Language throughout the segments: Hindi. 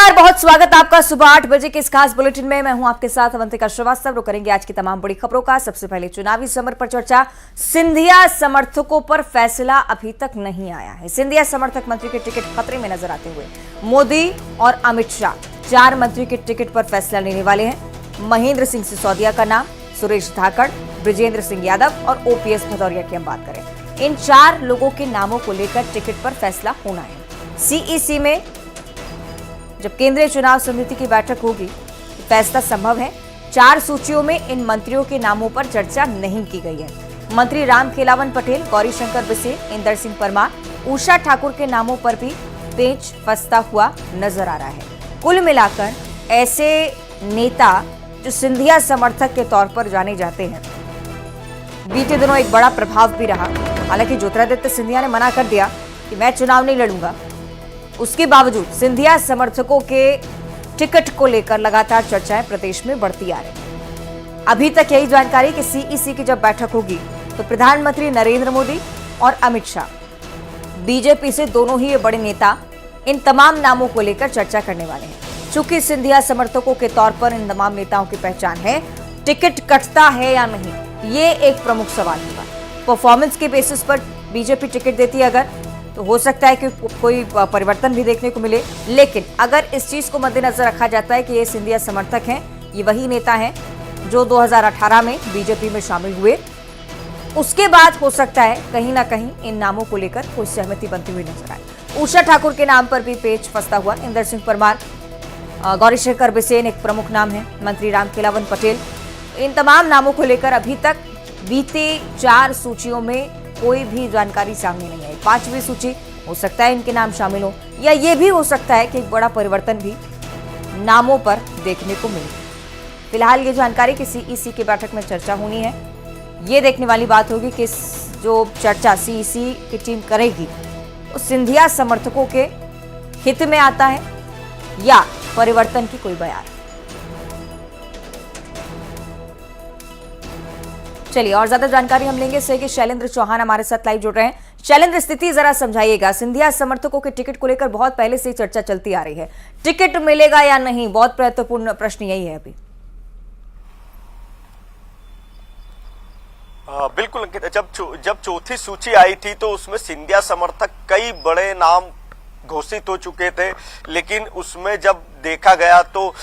नमस्कार, बहुत स्वागत आपका सुबह 8 बजे के इस खास बुलेटिन में। मैं हूं आपके साथ अवंतिका श्रीवास्तव। रुक करेंगे आज की तमाम बड़ी खबरों का। सबसे पहले चुनावी समर पर चर्चा। सिंधिया समर्थकों पर फैसला अभी तक नहीं आया है। सिंधिया समर्थक मंत्री के टिकट खतरे में नजर आते हुए मोदी और अमित शाह 4 मंत्री के टिकट पर फैसला लेने वाले हैं। महेंद्र सिंह सिसोदिया का नाम, सुरेश धाकड़, ब्रजेंद्र सिंह यादव और ओपीएस भदौरिया की हम बात करें। इन 4 लोगों के नामों को लेकर टिकट पर फैसला होना है। सीईसी में जब केंद्रीय चुनाव समिति की बैठक होगी तो फैसला संभव है। 4 सूचियों में इन मंत्रियों के नामों पर चर्चा नहीं की गई है। मंत्री रामखेलावन पटेल, गौरीशंकर बिसेन, इंदर सिंह परमार, उषा ठाकुर के नामों पर भी पेच फंसता हुआ नजर आ रहा है। कुल मिलाकर ऐसे नेता जो सिंधिया समर्थक के तौर पर जाने जाते हैं, बीते दिनों एक बड़ा प्रभाव भी रहा। हालांकि ज्योतिरादित्य सिंधिया ने मना कर दिया कि मैं चुनाव नहीं लड़ूंगा, उसके बावजूद सिंधिया समर्थकों के टिकट को लेकर लगातार चर्चाएं प्रदेश में बढ़ती आ रही। अभी तक यही जानकारी कि सीईसी की जब बैठक होगी तो प्रधानमंत्री नरेंद्र मोदी और अमित शाह, बीजेपी से दोनों ही ये बड़े नेता इन तमाम नामों को लेकर चर्चा करने वाले हैं। चूंकि सिंधिया समर्थकों के तौर पर इन तमाम नेताओं की पहचान है, टिकट कटता है या नहीं, ये एक प्रमुख सवाल होगा। परफॉर्मेंस के बेसिस पर बीजेपी टिकट देती है अगर, तो हो सकता है कि कोई परिवर्तन भी देखने को मिले। लेकिन अगर इस चीज को मद्देनजर रखा जाता है कि ये सिंधिया समर्थक हैं, ये वही नेता हैं जो 2018 में बीजेपी में शामिल हुए, उसके बाद हो सकता है कहीं ना कहीं इन नामों को लेकर कोई सहमति बनती हुई नजर आए। उषा ठाकुर के नाम पर भी पेच फंसता हुआ। इंदर सिंह परमार, गौरीशंकर बिसेन एक प्रमुख नाम है, मंत्री रामखेलावन पटेल, इन तमाम नामों को लेकर अभी तक बीते 4 सूचियों में कोई भी जानकारी सामने नहीं आई। 5वीं सूची हो सकता है इनके नाम शामिल हो, या ये भी हो सकता है कि एक बड़ा परिवर्तन भी नामों पर देखने को मिले। फिलहाल ये जानकारी कि सीईसी की बैठक में चर्चा होनी है। ये देखने वाली बात होगी कि जो चर्चा सीईसी की टीम करेगी वो सिंधिया समर्थकों के हित में आता है या परिवर्तन की कोई बयान। चलिए और ज्यादा जानकारी हम लेंगे इससे कि शैलेंद्र चौहान हमारे साथ लाइव जुड़ रहे हैं। शैलेंद्र, स्थिति जरा समझाइएगा। सिंधिया समर्थकों के टिकट को लेकर बहुत पहले से चर्चा चलती आ रही है, टिकट मिलेगा या नहीं, बहुत महत्वपूर्ण प्रश्न यही है अभी। बिल्कुल अंकित, जब चौथी सूची आई थी तो उसमें सिंधिया समर्थक कई बड़े नाम घोषित हो चुके थे, लेकिन उसमें जब देखा गया तो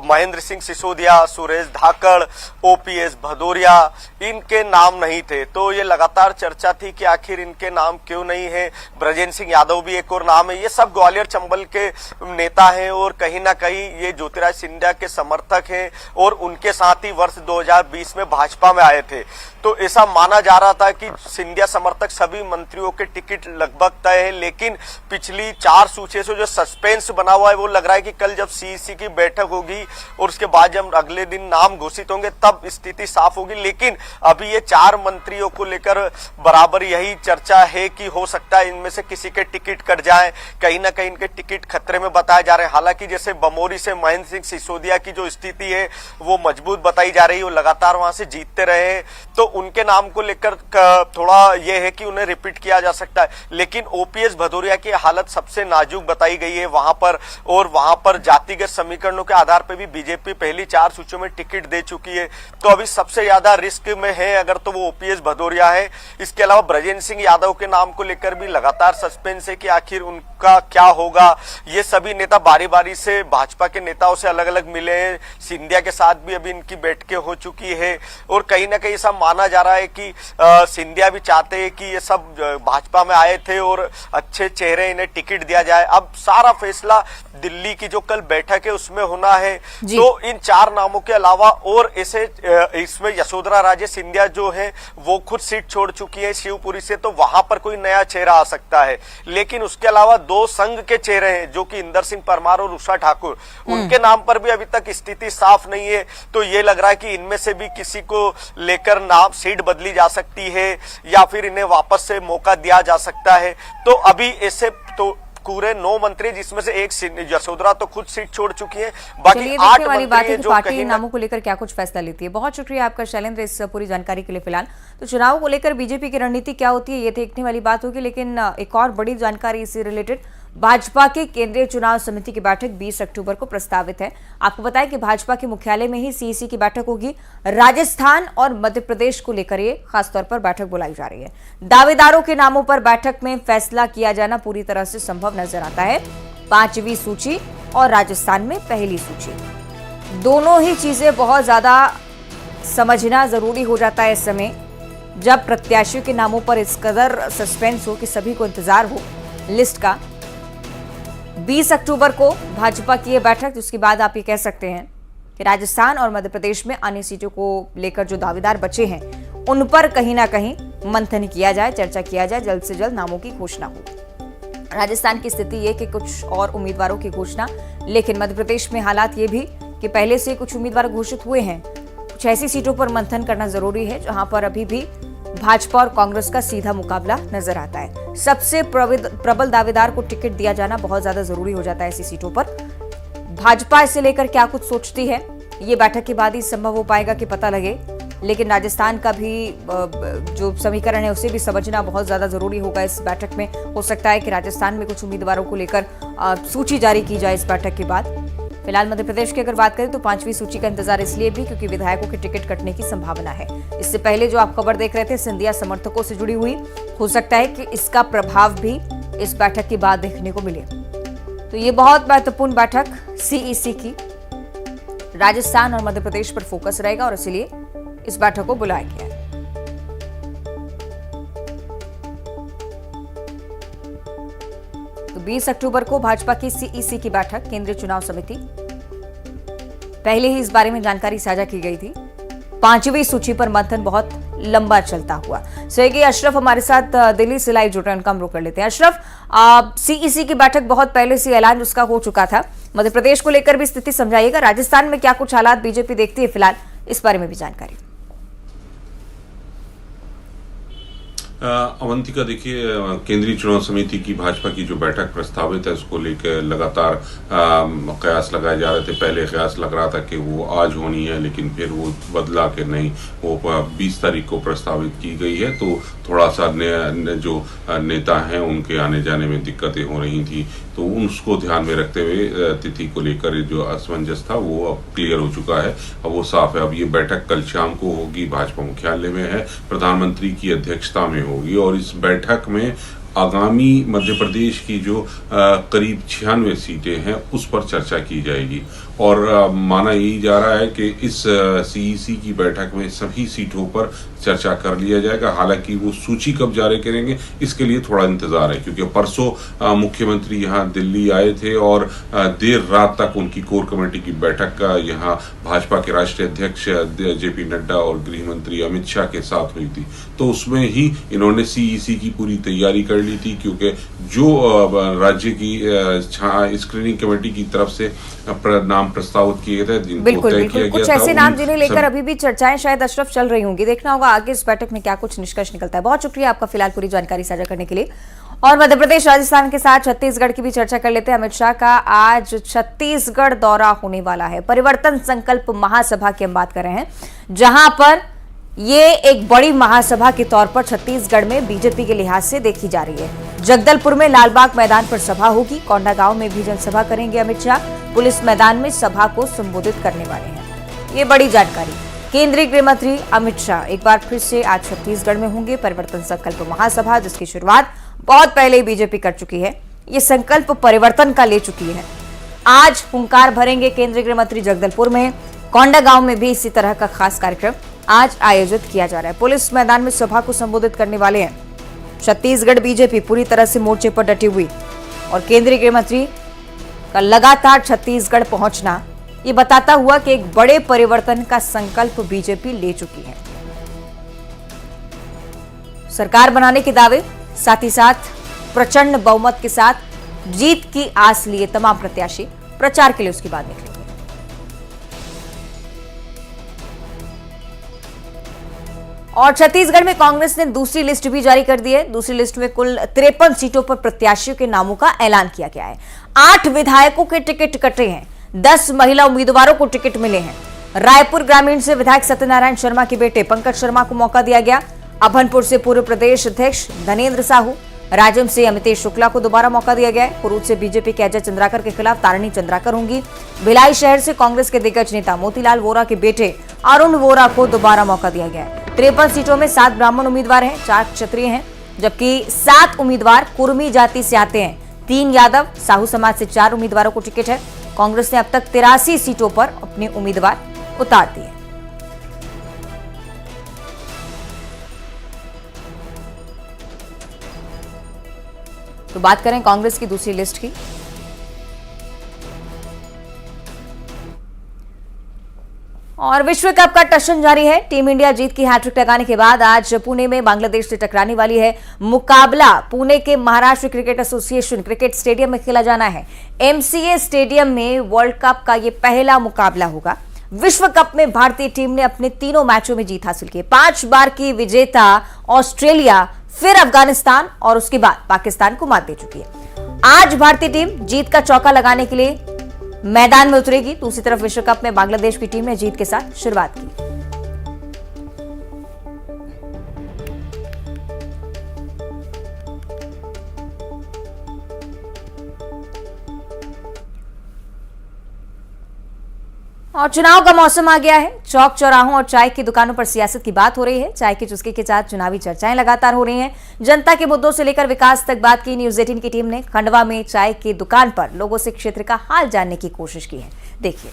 महेंद्र सिंह सिसोदिया, सुरेश धाकड़, ओपीएस भदौरिया, इनके नाम नहीं थे। तो ये लगातार चर्चा थी कि आखिर इनके नाम क्यों नहीं है। ब्रजेंद्र सिंह यादव भी एक और नाम है। ये सब ग्वालियर चंबल के नेता हैं और कहीं ना कहीं ये ज्योतिरादित्य सिंधिया के समर्थक हैं और उनके साथ ही वर्ष 2020 में भाजपा में आए थे। तो ऐसा माना जा रहा था कि सिंधिया समर्थक सभी मंत्रियों के टिकट लगभग तय है, लेकिन पिछली 4 सूची से जो सस्पेंस बना हुआ है वो लग रहा है कि कल जब सीईसी की बैठक होगी और उसके बाद जब अगले दिन नाम घोषित होंगे तब स्थिति साफ होगी। लेकिन अभी ये 4 मंत्रियों को लेकर बराबर यही चर्चा है कि हो सकता है इनमें से किसी के टिकट कट जाए, कहीं ना कहीं इनके टिकट खतरे में बताए जा रहे हैं। हालांकि जैसे बमोरी से महेंद्र सिंह सिसोदिया की जो स्थिति है वो मजबूत बताई जा रही है, वो लगातार वहां से जीतते रहे हैं, तो उनके नाम को लेकर थोड़ा यह है कि उन्हें रिपीट किया जा सकता है। लेकिन ओपीएस भदौरिया की हालत सबसे नाजुक बताई गई है वहां पर, और वहां पर जातिगत समीकरणों के आधार पर भी बीजेपी पहली 4 सूचियों में टिकट दे चुकी है। तो अभी सबसे ज्यादा रिस्क में है अगर तो वो ओपीएस भदौरिया है। इसके अलावा ब्रजेंद्र सिंह यादव के नाम को लेकर भी लगातार सस्पेंस है कि आखिर उनका क्या होगा। ये सभी नेता बारी बारी से भाजपा के नेताओं से अलग अलग मिले हैं, सिंधिया के साथ भी अभी इनकी बैठकें हो चुकी है और कहीं ना कहीं ऐसा माना जा रहा है कि सिंधिया भी चाहते हैं कि ये सब भाजपा में आए थे और अच्छे चेहरे इन्हें टिकट दिया जाए। अब सारा फैसला दिल्ली की जो कल बैठक है उसमें होना है। तो इन 4 नामों के अलावा और ऐसे इसमें यशोधरा राजे सिंधिया जो है वो खुद सीट छोड़ चुकी है शिवपुरी से, तो वहां पर कोई नया चेहरा आ सकता है। लेकिन उसके अलावा 2 संघ के चेहरे हैं जो कि इंदर सिंह परमार और उषा ठाकुर, उनके नाम पर भी अभी तक स्थिति साफ नहीं है। तो ये लग रहा है कि इनमें से भी किसी को लेकर नाम सीट बदली जा सकती है या फिर इन्हें वापस से मौका दिया जा सकता है। तो अभी ऐसे तो पूरे 9 मंत्री, जिसमें से एक यशोधरा तो खुद सीट छोड़ चुकी है, बाकी 8 मंत्री जो पार्टी नामों को लेकर क्या कुछ फैसला लेती है। बहुत शुक्रिया आपका शैलेंद्र इस पूरी जानकारी के लिए। फिलहाल तो चुनाव को लेकर बीजेपी की रणनीति क्या होती है ये देखने वाली बात होगी, लेकिन एक और बड़ी जानकारी इससे रिलेटेड भाजपा की केंद्रीय चुनाव समिति की बैठक 20 अक्टूबर को प्रस्तावित है। आपको बताएं कि भाजपा के मुख्यालय में ही सीईसी की बैठक होगी। राजस्थान और मध्य प्रदेश को लेकर ये खासतौर पर बैठक बुलाई जा रही है। दावेदारों के नामों पर बैठक में फैसला किया जाना पूरी तरह से संभव नजर आता है। 5वीं सूची और राजस्थान में पहली सूची, दोनों ही चीजें बहुत ज्यादा समझना जरूरी हो जाता है इस समय, जब प्रत्याशियों के नामों पर इस कदर सस्पेंस हो कि सभी को इंतजार हो लिस्ट का। 20 अक्टूबर को भाजपा की यह बैठक, जिसके बाद आप ये कह सकते हैं कि राजस्थान और मध्य प्रदेश में अन्य सीटों को लेकर जो दावेदार बचे हैं उन पर कहीं ना कहीं मंथन किया जाए, चर्चा किया जाए, जल्द से जल्द नामों की घोषणा हो। राजस्थान की स्थिति ये कि कुछ और उम्मीदवारों की घोषणा, लेकिन मध्य प्रदेश में हालात ये भी कि पहले से कुछ उम्मीदवार घोषित हुए हैं। कुछ ऐसी सीटों पर मंथन करना जरूरी है जहां पर अभी भी भाजपा और कांग्रेस का सीधा मुकाबला नजर आता है। सबसे प्रबल दावेदार को टिकट दिया जाना बहुत ज्यादा जरूरी हो जाता है ऐसी सीटों पर। भाजपा इसे लेकर क्या कुछ सोचती है, ये बैठक के बाद ही संभव हो पाएगा कि पता लगे। लेकिन राजस्थान का भी जो समीकरण है उसे भी समझना बहुत ज्यादा जरूरी होगा इस बैठक में। हो सकता है कि राजस्थान में कुछ उम्मीदवारों को लेकर सूची जारी की जाए इस बैठक के बाद। फिलहाल मध्य प्रदेश की अगर बात करें तो 5वीं सूची का इंतजार इसलिए भी क्योंकि विधायकों के टिकट कटने की संभावना है। इससे पहले जो आप खबर देख रहे थे सिंधिया समर्थकों से जुड़ी हुई, हो सकता है कि इसका प्रभाव भी इस बैठक के बाद देखने को मिले। तो ये बहुत महत्वपूर्ण बैठक सीईसी की राजस्थान और मध्य प्रदेश पर फोकस रहेगा और इसीलिए इस बैठक को बुलाया गया है। तो 20 अक्टूबर को भाजपा की सीईसी की बैठक, केंद्रीय चुनाव समिति, पहले ही इस बारे में जानकारी साझा की गई थी। 5वीं सूची पर मंथन बहुत लंबा चलता हुआ। सहयोगी अशरफ हमारे साथ दिल्ली से लाइव जुड़ रहे हैं, उनका हम रुक कर लेते हैं। अशरफ, सीईसी की बैठक बहुत पहले से ऐलान उसका हो चुका था। मध्य प्रदेश को लेकर भी स्थिति समझाइएगा, राजस्थान में क्या कुछ हालात बीजेपी देखती है फिलहाल, इस बारे में भी जानकारी। अवंतिका, देखिए, केंद्रीय चुनाव समिति की भाजपा की जो बैठक प्रस्तावित है उसको लेकर लगातार कयास लगाए जा रहे थे। पहले कयास लग रहा था कि वो आज होनी है, लेकिन फिर वो बदला कि नहीं, वो 20 तारीख को प्रस्तावित की गई है। तो थोड़ा सा जो नेता हैं उनके आने जाने में दिक्कतें हो रही थी, तो उसको ध्यान में रखते हुए तिथि को लेकर जो असमंजस था वो अब क्लियर हो चुका है। अब वो साफ है। अब ये बैठक कल शाम को होगी, भाजपा मुख्यालय में है, प्रधानमंत्री की अध्यक्षता में होगी और इस बैठक में आगामी मध्य प्रदेश की जो करीब 96 सीटें हैं उस पर चर्चा की जाएगी। और माना यही जा रहा है कि इस सीईसी की बैठक में सभी सीटों पर चर्चा कर लिया जाएगा। हालांकि वो सूची कब जारी करेंगे इसके लिए थोड़ा इंतजार है, क्योंकि परसों मुख्यमंत्री यहाँ दिल्ली आए थे और देर रात तक उनकी कोर कमेटी की बैठक का यहाँ भाजपा के राष्ट्रीय अध्यक्ष जेपी नड्डा और गृह मंत्री अमित शाह के साथ हुई थी। तो उसमें ही इन्होंने सीईसी की पूरी तैयारी कर ली थी, क्योंकि जो राज्य की स्क्रीनिंग कमेटी की तरफ से नाम प्रस्तावित किए थे, जिनको तय किया गया था, कुछ ऐसे नाम जिन्हें लेकर अभी भी चर्चाएं शायद अशरफ चल रही होंगी। देखना होगा आगे इस बैठक में क्या कुछ निष्कर्ष निकलता है। बहुत शुक्रिया आपका फिलहाल पूरी जानकारी साझा करने के लिए। और मध्य प्रदेश, राजस्थान के साथ छत्तीसगढ़ की भी चर्चा कर लेते हैं। अमित शाह का आज छत्तीसगढ़ दौरा होने वाला है। परिवर्तन संकल्प महासभा की हम बात कर रहे हैं, जहां पर ये एक बड़ी महासभा के तौर पर छत्तीसगढ़ में बीजेपी के लिहाज से देखी जा रही है। जगदलपुर में लालबाग मैदान पर सभा होगी, कोंडागांव में भी जनसभा करेंगे अमित शाह, पुलिस मैदान में सभा को संबोधित करने वाले हैं। ये बड़ी जानकारी। केंद्रीय गृह मंत्री अमित शाह एक बार फिर से आज छत्तीसगढ़ में होंगे। परिवर्तन संकल्प महासभा, जिसकी शुरुआत बहुत पहले ही बीजेपी कर चुकी है, ये संकल्प परिवर्तन का ले चुकी है। आज हुंकार भरेंगे केंद्रीय गृह मंत्री जगदलपुर में। कोंडागांव में भी इसी तरह का खास कार्यक्रम आज आयोजित किया जा रहा है। पुलिस मैदान में सभा को संबोधित करने वाले हैं। छत्तीसगढ़ बीजेपी पूरी तरह से मोर्चे पर डटी हुई और केंद्रीय गृह मंत्री का लगातार छत्तीसगढ़ पहुंचना ये बताता हुआ कि एक बड़े परिवर्तन का संकल्प बीजेपी ले चुकी है। सरकार बनाने के दावे, साथ ही साथ प्रचंड बहुमत के साथ जीत की आस लिए तमाम प्रत्याशी प्रचार के लिए उसके बाद निकले। और छत्तीसगढ़ में कांग्रेस ने दूसरी लिस्ट भी जारी कर दी है। दूसरी लिस्ट में कुल 53 सीटों पर प्रत्याशियों के नामों का ऐलान किया गया है। 8 विधायकों के टिकट कटे हैं, 10 महिला उम्मीदवारों को टिकट मिले हैं। रायपुर ग्रामीण से विधायक सत्यनारायण शर्मा के बेटे पंकज शर्मा को मौका दिया गया। अभनपुर से पूर्व प्रदेश अध्यक्ष धनेन्द्र साहू, राजम से अमितेश शुक्ला को दोबारा मौका दिया गया है। कुरूद से बीजेपी के अजय चंद्राकर के खिलाफ तारिणी चंद्राकर होंगी। भिलाई शहर से कांग्रेस के दिग्गज नेता मोतीलाल वोरा के बेटे अरुण वोरा को दोबारा मौका दिया गया है। 53 सीटों में 7 ब्राह्मण उम्मीदवार हैं, 4 क्षत्रिय हैं, जबकि 7 उम्मीदवार कुर्मी जाति से आते हैं। 3 यादव, साहू समाज से 4 उम्मीदवारों को टिकट है। कांग्रेस ने अब तक 83 सीटों पर अपने उम्मीदवार उतार दिए। तो बात करें कांग्रेस की दूसरी लिस्ट की। और विश्व कप का टशन जारी है। टीम इंडिया जीत की हैट्रिक लगाने के बाद आज पुणे में बांग्लादेश से टकराने वाली है। मुकाबला पुणे के Maharashtra cricket association cricket stadium में खेला जाना है। एमसीए स्टेडियम में वर्ल्ड कप का यह पहला मुकाबला होगा। विश्व कप में भारतीय टीम ने अपने तीनों मैचों में जीत हासिल की। 5 बार की विजेता ऑस्ट्रेलिया, फिर अफगानिस्तान और उसके बाद पाकिस्तान को मात दे चुकी है। आज भारतीय टीम जीत का चौका लगाने के लिए मैदान में उतरेगी। दूसरी तरफ विश्व कप में बांग्लादेश की टीम ने जीत के साथ शुरुआत की। और चुनाव का मौसम आ गया है। चौक चौराहों और चाय की दुकानों पर सियासत की बात हो रही है। चाय की चुस्की के साथ चुनावी चर्चाएं लगातार हो रही हैं। जनता के मुद्दों से लेकर विकास तक बात की। न्यूज़ 18 की टीम ने खंडवा में चाय की दुकान पर लोगों से क्षेत्र का हाल जानने की कोशिश की है। देखिए।